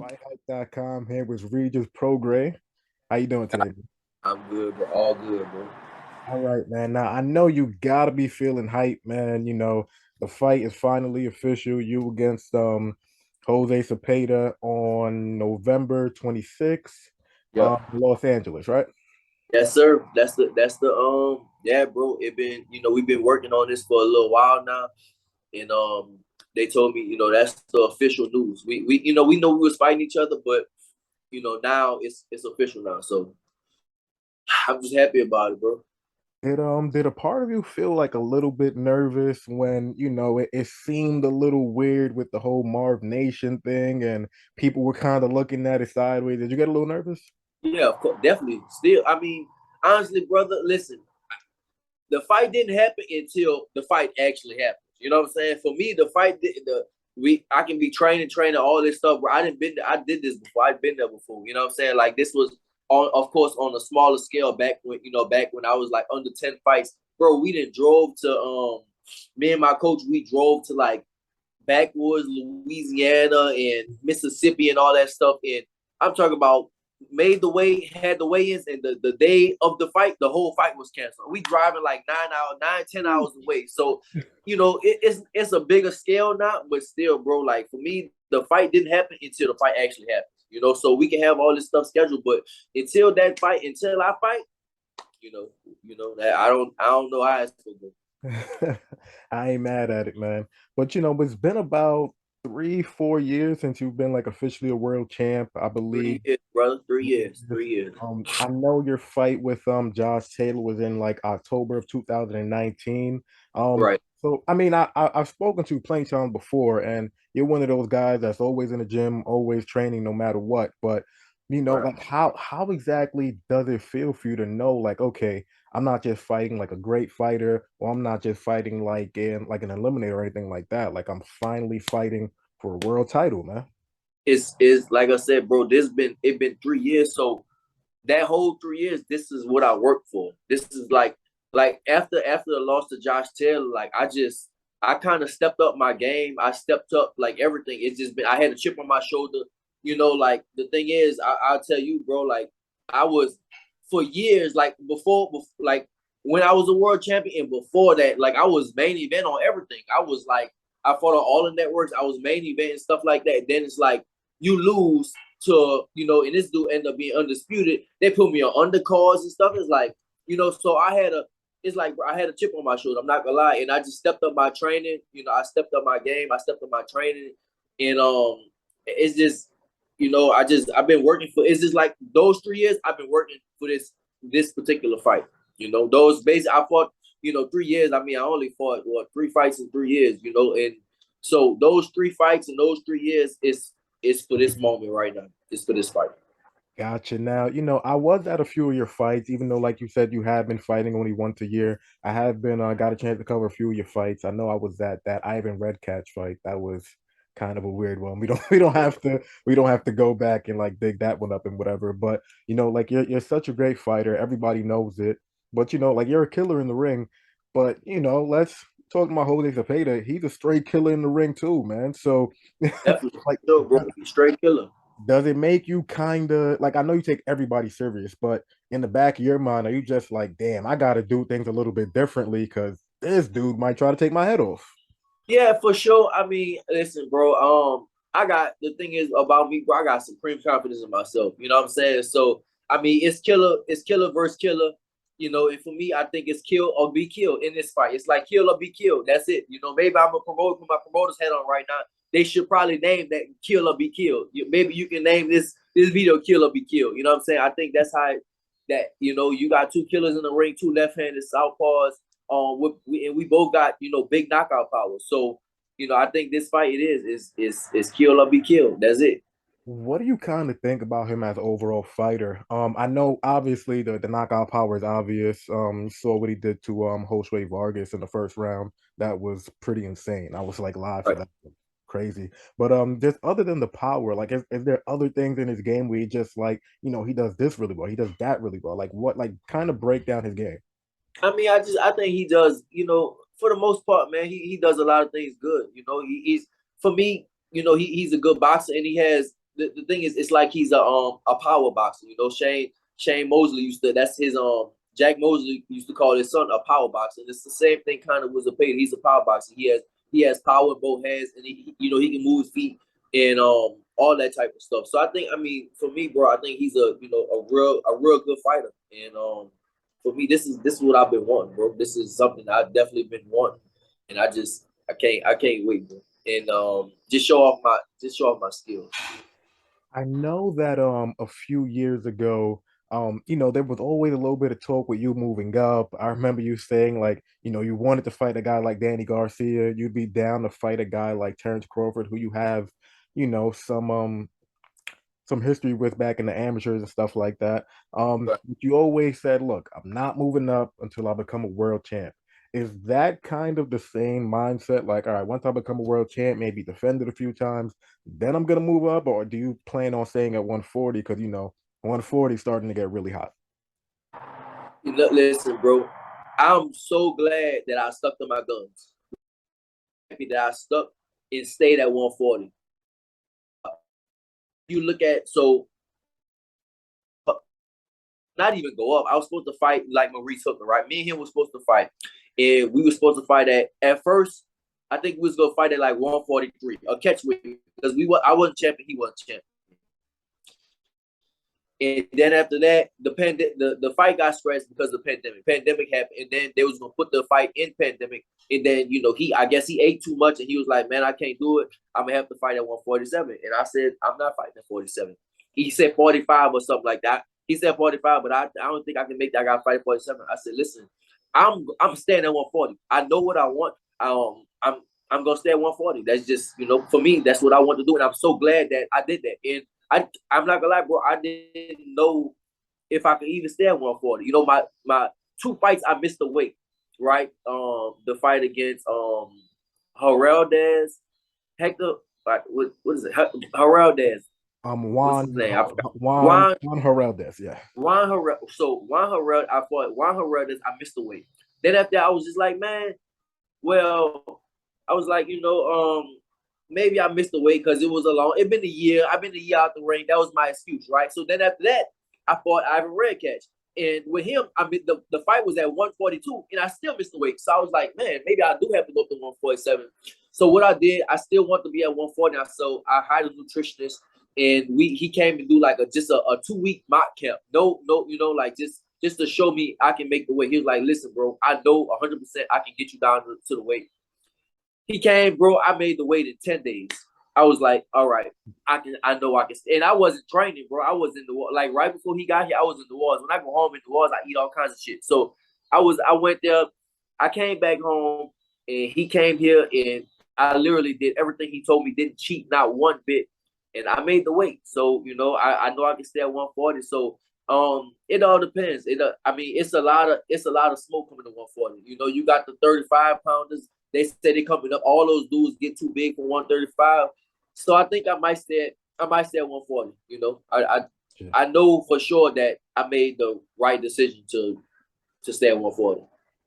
FightHype.com here with Regis Prograis. How you doing today? I'm good, bro. All good, bro. All right, man. Now I know you gotta be feeling hype, man. The fight is finally official. You against Jose Zepeda on November 26th, Yep. Los Angeles, right? Yes, sir. That's the yeah, bro. We've been working on this for a little while now. And they told me, that's the official news. We know we was fighting each other, but now it's official now. So I'm just happy about it, bro. Did a part of you feel like a little bit nervous when, it seemed a little weird with the whole Marv Nation thing and people were kind of looking at it sideways? Did you get a little nervous? Yeah, of course, definitely. Still, I mean, honestly, brother, listen, the fight didn't happen until the fight actually happened. You know what I'm saying? For me, the fight did the we I can be training all this stuff. Bro, I didn't been there, I did this before. I've been there before. You know what I'm saying? Like this was on, of course, on a smaller scale back when I was like under 10 fights. Bro, we didn't drove to me and my coach, we drove to like backwoods Louisiana and Mississippi and all that stuff. And I'm talking about had the weigh-ins, and the day of the fight, the whole fight was canceled. We driving like 9, 10 hours away. So, it's a bigger scale now, but still, bro, like for me, the fight didn't happen until the fight actually happened. So we can have all this stuff scheduled, but until I fight, that I don't know how it's gonna go. I ain't mad at it, man. But it's been about 3, 4 years since you've been like officially a world champ, I believe. 3 years, brother. 3 years. 3 years. I know your fight with Josh Taylor was in like October of 2019. Right. So I mean, I've spoken to you plenty of times before, and you're one of those guys that's always in the gym, always training, no matter what. But Right. like how exactly does it feel for you to know, like, okay, I'm not just fighting like a great fighter, or I'm not just fighting like in like an eliminator or anything like that. Like I'm finally fighting for a world title, man. It's like I said, bro. It been 3 years, so that whole 3 years, this is what I worked for. This is like after the loss to Josh Taylor, like I kind of stepped up my game. I stepped up like everything. It's just been I had a chip on my shoulder. Like the thing is, I'll tell you, bro. Like I was for years, like before, like when I was a world champion, and before that, like I was main event on everything. I was like I fought on all the networks. I was main event and stuff like that. Then it's like you lose to and this dude ended up being undisputed. They put me on undercards and stuff. It's like so it's like I had a chip on my shoulder. I'm not gonna lie, and I just stepped up my training. I stepped up my game. I stepped up my training, and it's just I've been working for. It's just like those 3 years I've been working for this particular fight. Those basic I fought. 3 years. I mean, I only fought three fights in 3 years. And so those three fights in those 3 years is for this moment right now. It's for this fight. Gotcha. Now, I was at a few of your fights, even though, like you said, you had been fighting only once a year. I have been got a chance to cover a few of your fights. I know I was at that Ivan Redcatch fight. That was kind of a weird one. We don't have to go back and like dig that one up and whatever. But like you're such a great fighter. Everybody knows it. But like you're a killer in the ring. But let's talk about Jose Zepeda. He's a straight killer in the ring too, man. So Definitely. like So, bro, straight killer. does it make you kind of like, I know you take everybody serious, but in the back of your mind, are you just like, damn, I got to do things a little bit differently because this dude might try to take my head off? Yeah, for sure. I mean, listen, bro. I got the thing is about me, bro. I got supreme confidence in myself. You know what I'm saying? So, I mean, it's killer versus killer. And for me, I think it's kill or be killed in this fight. It's like kill or be killed. That's it. Maybe I'm a promoter, put my promoter's head on right now. They should probably name that kill or be killed. Maybe you can name this video kill or be killed. You know what I'm saying? I think that's how you got two killers in the ring, two left-handed southpaws. And we both got big knockout power. So I think this fight is kill or be killed. That's it. What do you kind of think about him as an overall fighter? I know obviously the knockout power is obvious. You saw what he did to Josue Vargas in the first round. That was pretty insane. I was like live for Right. that. Crazy. But just other than the power, like is there other things in his game where he just like, he does this really well, he does that really well. Like what, like kind of break down his game. I mean, I think he does. For the most part, man, he does a lot of things good. He's for me. He's a good boxer, and he has the thing is, it's like he's a power boxer. You know, Shane Mosley that's his Jack Mosley used to call his son a power boxer. And it's the same thing kind of with Cepeda. He's a power boxer. He has power in both hands, and he can move his feet and all that type of stuff. So I think, I mean, for me, bro, I think he's a real good fighter. And for me, this is what I've been wanting, bro. This is something I've definitely been wanting, and I can't wait, bro. And just show off my skills. I know that a few years ago, there was always a little bit of talk with you moving up. I remember you saying like, you wanted to fight a guy like Danny Garcia. You'd be down to fight a guy like Terrence Crawford, who you have, you know, some history with back in the amateurs and stuff like that. Right. You always said, look, I'm not moving up until I become a world champ. Is that kind of the same mindset? Like, all right, once I become a world champ, maybe defend it a few times, then I'm gonna move up, or do you plan on staying at 140? Because 140 is starting to get really hot. Listen, bro, I'm so glad that I stuck to my guns. That I stuck and stayed at 140. You look at not even go up. I was supposed to fight like Maurice Hooker, right? Me and him were supposed to fight, and we were supposed to fight at first. I think we was gonna fight at like 143, a catch weight, because I wasn't champion, he wasn't champion. And then after that, the fight got scratched because of the pandemic. Pandemic happened, and then they was gonna put the fight in pandemic. And then I guess he ate too much, and he was like, "Man, I can't do it. I'm gonna have to fight at 147." And I said, "I'm not fighting at 47." He said 45 or something like that. He said 45, but I don't think I can make that guy fight at 47. I said, "Listen, I'm staying at 140. I know what I want. I'm gonna stay at 140. That's just for me, that's what I want to do, and I'm so glad that I did that." And I'm not gonna lie, bro. I didn't know if I could even stay at 140. My two fights I missed the weight, right? The fight against Heraldez, Hector. Like what is it? Heraldez. What's his Juan name? I forgot. Juan Heraldez, yeah. Juan Herald. So Juan Herald, I fought Juan Heraldez. I missed the weight. Then after I was just like, man, well, I was like, maybe I missed the weight because it was It's been a year. I've been a year out the ring. That was my excuse, right? So then after that, I fought Ivan Redcatch. And with him, the fight was at 142, and I still missed the weight. So I was like, man, maybe I do have to go up to 147. So what I did, I still want to be at 140. So I hired a nutritionist, and he came to do like just a 2-week mock camp. No, like just to show me I can make the weight. He was like, listen, bro, I know 100% I can get you down to the weight. He came, bro. I made the weight in 10 days. I was like, all right, I know I can. And I wasn't training, bro. I was in the war. Like right before he got here, I was in the wars. When I go home in the wars, I eat all kinds of shit. So I went there. I came back home, and he came here, and I literally did everything he told me. Didn't cheat, not one bit. And I made the weight. So I know I can stay at 140. So it all depends. It's a lot of smoke coming to 140. You got the 35 pounders. They say they coming up. All those dudes get too big for 135. So I think I might stay at 140. I know for sure that I made the right decision to stay at 140.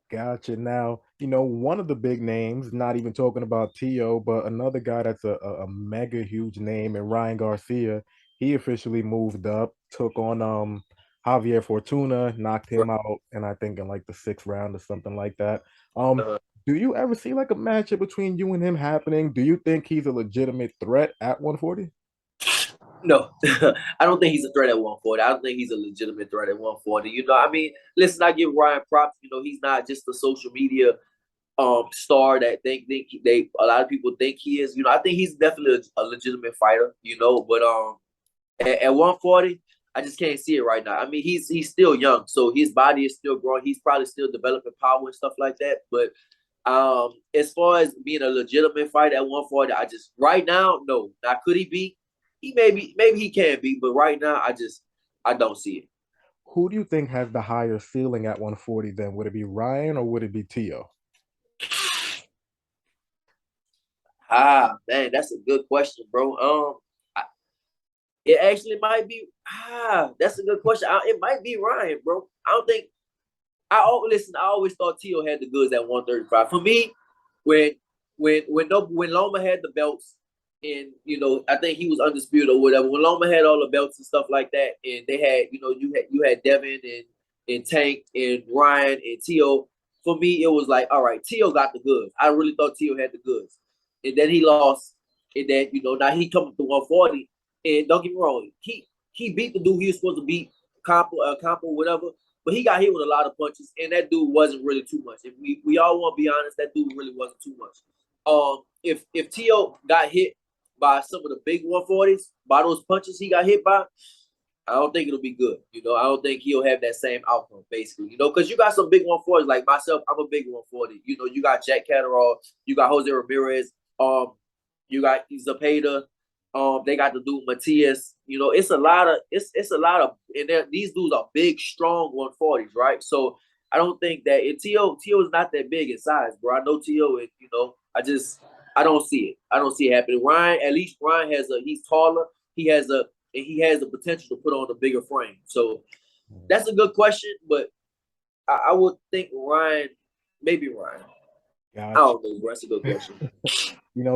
Gotcha. Now, one of the big names, not even talking about Tio, but another guy that's a mega huge name, and Ryan Garcia, he officially moved up, took on Javier Fortuna, knocked him out, and I think in like the 6th round or something like that. Do you ever see like a matchup between you and him happening? Do you think he's a legitimate threat at 140? No, I don't think he's a threat at 140. I don't think he's a legitimate threat at 140. Listen, I give Ryan props. He's not just a social media star that a lot of people think he is. I think he's definitely a legitimate fighter. But at 140, I just can't see it right now. I mean, he's still young, so his body is still growing. He's probably still developing power and stuff like that. But as far as being a legitimate fighter at 140, right now, no. Now, could he be? Maybe he can be, but right now, I don't see it. Who do you think has the higher ceiling at 140 then? Would it be Ryan or would it be Tio? Man, that's a good question, bro. It actually might be. That's a good question. It might be Ryan, bro. I don't think. I always thought Tio had the goods at 135. For me, when Loma had the belts, and I think he was undisputed or whatever. When Loma had all the belts and stuff like that, and they had, you had Devin and Tank and Ryan and Tio. For me, it was like, all right, Tio got the goods. I really thought Tio had the goods, and then he lost, and then now he coming to 140. And don't get me wrong, he beat the dude he was supposed to beat, Campo, whatever. But he got hit with a lot of punches, and that dude wasn't really too much. If we all want to be honest, that dude really wasn't too much. If Tio got hit by some of the big 140s, by those punches he got hit by, I don't think it'll be good. I don't think he'll have that same outcome, basically. Because you got some big 140s like myself. I'm a big 140. You got Jack Catterall, you got Jose Ramirez, you got Cepeda, they got the dude Matias. It's a lot of and these dudes are big, strong 140s, right? So I don't think that Tio is not that big in size, bro. I know Tio, and I don't see it. I don't see it happening. Ryan, at least Ryan he's taller. He has the potential to put on a bigger frame. So that's a good question, but I would think Ryan, maybe Ryan. Gotcha. I don't know, bro. That's a good question.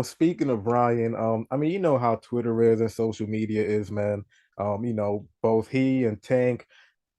Speaking of Ryan, I mean, you know how Twitter is and social media is, man. Both he and Tank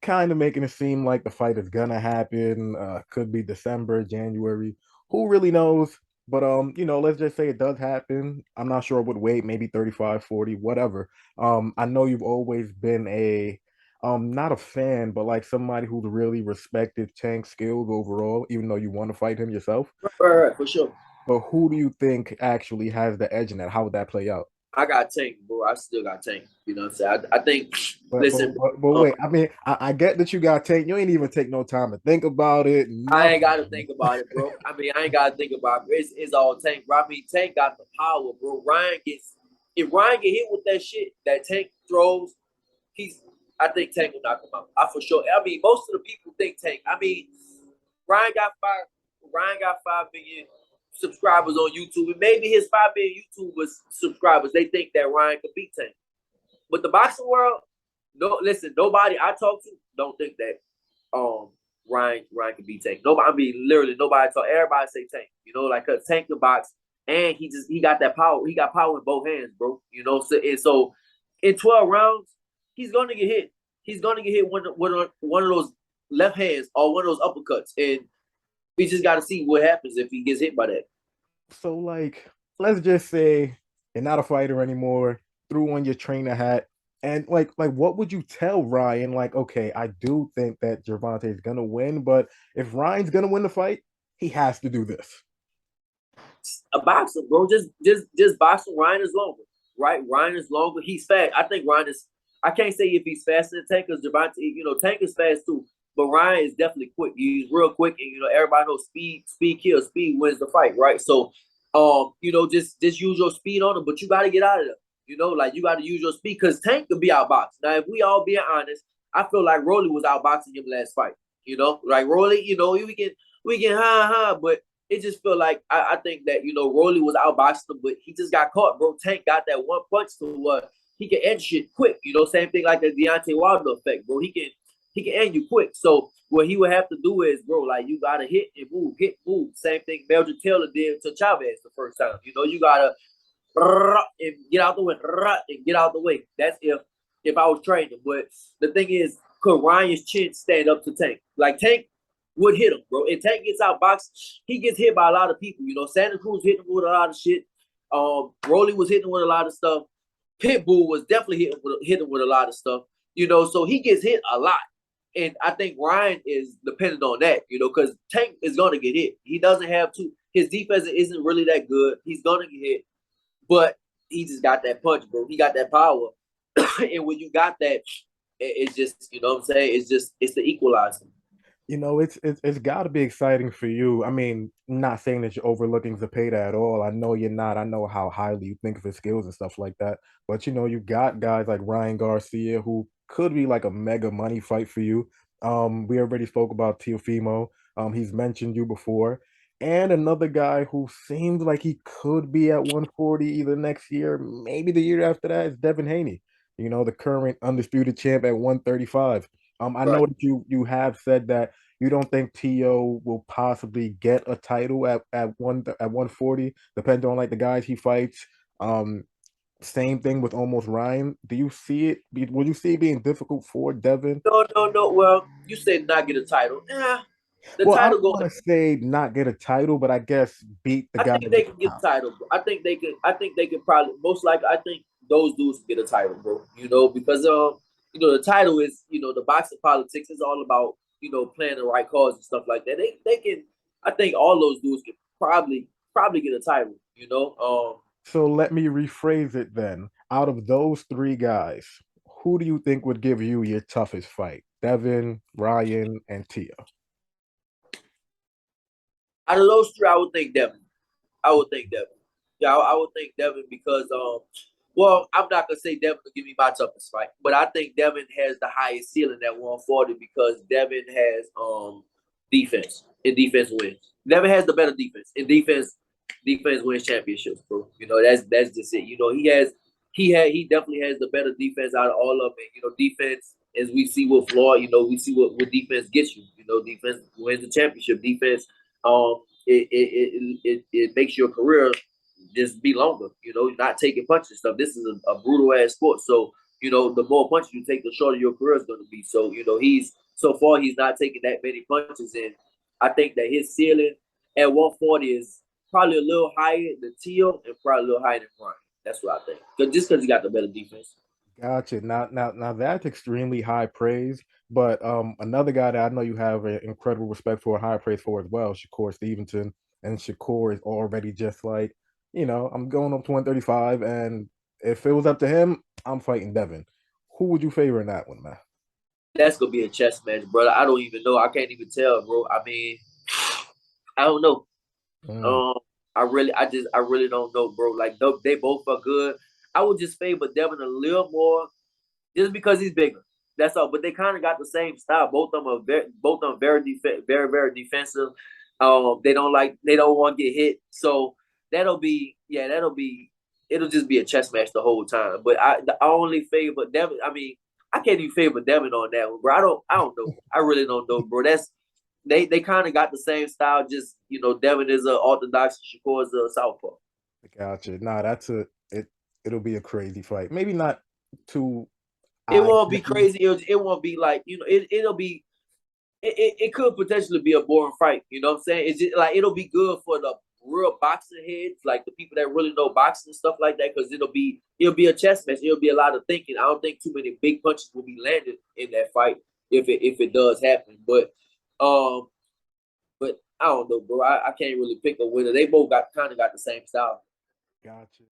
kind of making it seem like the fight is gonna happen. Could be December, January. Who really knows? But let's just say it does happen. I'm not sure what weight, maybe 35, 40, whatever. I know you've always been a not a fan, but like somebody who's really respected Tank's skills overall, even though you want to fight him yourself. Right, for sure. But who do you think actually has the edge in that? How would that play out? I got Tank, bro. I still got Tank. You know what I'm saying? I think. Listen, but wait. I mean, I get that you got Tank. You ain't even take no time to think about it. Nothing. I ain't got to think about it, bro. I mean, I ain't got to think about it. It's all Tank, bro. I mean, Tank got the power, bro. If Ryan get hit with that shit that Tank throws, I think Tank will knock him out. I for sure. I mean, most of the people think Tank. I mean, Ryan got 5 million subscribers on YouTube, and maybe his 5 million YouTubers subscribers, they think that Ryan could beat Tank. But the boxing world, no, listen, nobody I talk to don't think that Ryan can beat Tank. Nobody, I mean, literally nobody talk. Everybody say Tank. Like cause Tank the box, and he got that power. He got power in both hands, bro. So in 12 rounds, he's gonna get hit. He's gonna get hit one of those left hands or one of those uppercuts, and we just got to see what happens if he gets hit by that. So, like, let's just say you're not a fighter anymore, threw on your trainer hat, and like, what would you tell Ryan? Like, okay, I do think that Gervonta is gonna win, but if Ryan's gonna win the fight, he has to do this. A boxer, bro. Just boxing. Ryan is longer, right? Ryan is longer. He's fast. I think Ryan is. I can't say if he's faster than Tank because Gervonta, Tank is fast too. But Ryan is definitely quick. He's real quick, and everybody knows speed kills. Speed wins the fight, right? So, just use your speed on him, but you got to get out of there. Like you got to use your speed because Tank could be outboxed. Now, if we all being honest, I feel like Rolly was outboxing him last fight. Like Rolly, we can but it just feel like I think that Rolly was outboxing him, but he just got caught, bro. Tank got that one punch to he can end shit quick. Same thing like the Deontay Wilder effect, bro. He can end you quick. So what he would have to do is, bro, like you gotta hit and move, hit, move. Same thing Belgian Taylor did to Chavez the first time. You gotta and get out the way, and get out the way. That's if I was training. But the thing is, could Ryan's chin stand up to Tank? Like Tank would hit him, bro. If Tank gets outboxed, he gets hit by a lot of people. Santa Cruz hit him with a lot of shit. Rolly was hitting with a lot of stuff. Pitbull was definitely hitting with a lot of stuff. So he gets hit a lot. And I think Ryan is dependent on that, because Tank is going to get hit. He doesn't have to. His defense isn't really that good. He's going to get hit. But he just got that punch, bro. He got that power. And when you got that, it's just, what I'm saying? It's the equalizer. It's got to be exciting for you. I mean, not saying that you're overlooking Cepeda at all. I know you're not. I know how highly you think of his skills and stuff like that. But you got guys like Ryan Garcia who could be like a mega money fight for you. We already spoke about Teofimo. He's mentioned you before. And another guy who seems like he could be at 140 either next year, maybe the year after that, is Devin Haney. The current undisputed champ at 135. I know that you have said that you don't think Tio will possibly get a title at 140, depending on like the guys he fights. Same thing with almost Ryan. Do you see it? Would you see it being difficult for Devin? No. Well, you said not get a title. Yeah, the Well, I title don't go. want to say not get a title, but I guess beat the I guy think at they the can get top. a title. Bro. I think they can. I think they can probably most likely. I think those dudes can get a title, bro. You know, because the title is the boxing politics is all about playing the right cause and stuff like that. They can. I think all those dudes can probably get a title. So let me rephrase it then. Out of those three guys, who do you think would give you your toughest fight? Devin, Ryan, and Tia. Out of those three, I would think Devin. I would think Devin. Yeah, I would think Devin because well, I'm not gonna say Devin will give me my toughest fight, but I think Devin has the highest ceiling at 140 because Devin has defense and defense wins. Devin has the better defense and defense wins championships, bro. That's just it. He definitely has the better defense out of all of it. Defense as we see with Floyd. We see what defense gets you. Defense wins the championship. Defense it makes your career just be longer. Not taking punches and stuff. This is a brutal ass sport. So the more punches you take, the shorter your career is going to be. So he's so far he's not taking that many punches, and I think that his ceiling at 140 is probably a little higher than Teal and probably a little higher than Ryan. That's what I think. Just because he got the better defense. Gotcha. Now that's extremely high praise. But another guy that I know you have an incredible respect for and high praise for as well, Shakur Stevenson. And Shakur is already just like, I'm going up to 135, and if it was up to him, I'm fighting Devin. Who would you favor in that one, man? That's gonna be a chess match, brother. I don't even know. I can't even tell, bro. I mean, I don't know. Mm, Um, I really don't know, bro. Like they both are good. I would just favor Devin a little more, just because he's bigger. That's all. But they kind of got the same style. Both of them very defensive. They don't want to get hit. So it'll just be a chess match the whole time. But I only favor Devin. I mean, I can't even favor Devin on that one, bro. I don't know. I really don't know, bro. They kind of got the same style. Just Devin is a orthodox, Shakur is a southpaw. gotcha. Nah, it'll be a crazy fight. Maybe not too It eye won't be catching. crazy. It won't be like it'll be it could potentially be a boring fight. You know what I'm saying? It's just like it'll be good for the real boxing heads, like the people that really know boxing and stuff like that, because it'll be a chess match. It'll be a lot of thinking. I don't think too many big punches will be landed in that fight if it does happen. Um, but I don't know, bro. I can't really pick a winner. They both got kind of got the same style. Gotcha.